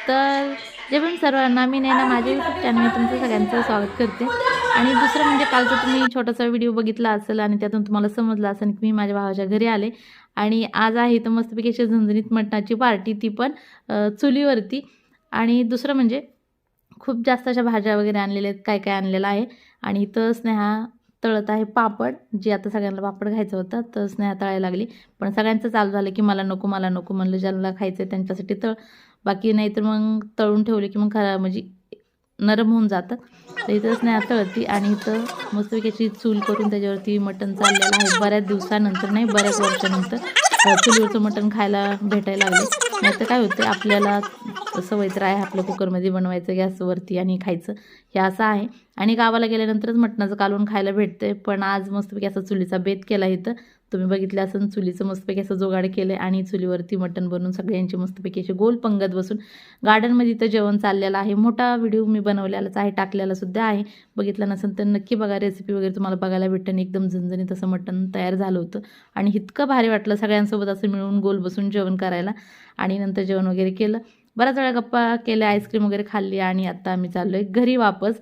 तर जे पण सर्वांना मी नैना माझ्या यूट्यूब चॅनलवर तुमचं सगळ्यांचं स्वागत करते। आणि दुसरं म्हणजे कालचा तुम्ही छोटासा व्हिडिओ बघितला असेल आणि त्यातून तुम्हाला समजलं असेल की मी माझ्या भावाच्या घरी आले आणि आज आहे तर मस्तपैकी अशी झणझणीत मटणाची पार्टी, ती पण चुलीवरती। आणि दुसरं म्हणजे खूप जास्त अशा भाज्या वगैरे आणलेल्या आहेत, काय काय आणलेलं आहे। आणि इथं स्नेहा तळत आहे पापड, जे आता सगळ्यांना पापड खायचं होतं तर स्नेहा तळायला लागली। पण सगळ्यांचं चालू झालं की मला नको मला नको, म्हणलं ज्याला खायचं आहे त्यांच्यासाठी तळ, बाकी नाही तर मग तळून ठेवले की मग म्हणजे नरम होऊन जातात। तर इथं स्नेहा तळती आणि इथं मस्तपैकी अशी चूल करून त्याच्यावरती मटण चाललेलं आहे। बऱ्याच दिवसानंतर नाही, बऱ्याच वर्षानंतर चुलीवरचं मटण खायला भेटायला लागले। नाहीतर काय होते, आपल्याला सवय तर आहे आपल्या कुकरमध्ये बनवायचं गॅसवरती आणि खायचं, हे असं आहे। आणि गावाला गेल्यानंतरच मटणाचं कालवण खायला भेटते, पण आज मस्तपैकी असा चुलीचा बेत केला इथं। तुम्ही बघितलं असेल, चुलीचं मस्तपैकी असं जोगाड केलं आहे आणि चुलीवरती मटण बनवून सगळ्यांची मस्तपैकी अशी गोल पंगत बसून गार्डनमध्ये इथं जेवण चाललेलं आहे। मोठा व्हिडिओ मी बनवलेलाच आहे, टाकलेला सुद्धा आहे, बघितलं नसेल तर नक्की बघा, रेसिपी वगैरे तुम्हाला बघायला भेटेल। एकदम झणझणीत असं मटण तयार झालं होतं आणि इतकं भारी वाटलं सगळ्यांसोबत असं मिळून गोल बसून जेवण करायला। आणि नंतर जेवण वगैरे केलं, बराच वेळा गप्पा केल्या, आईस्क्रीम वगैरे खाल्ली आणि आता आम्ही चाललो आहे घरी वापस।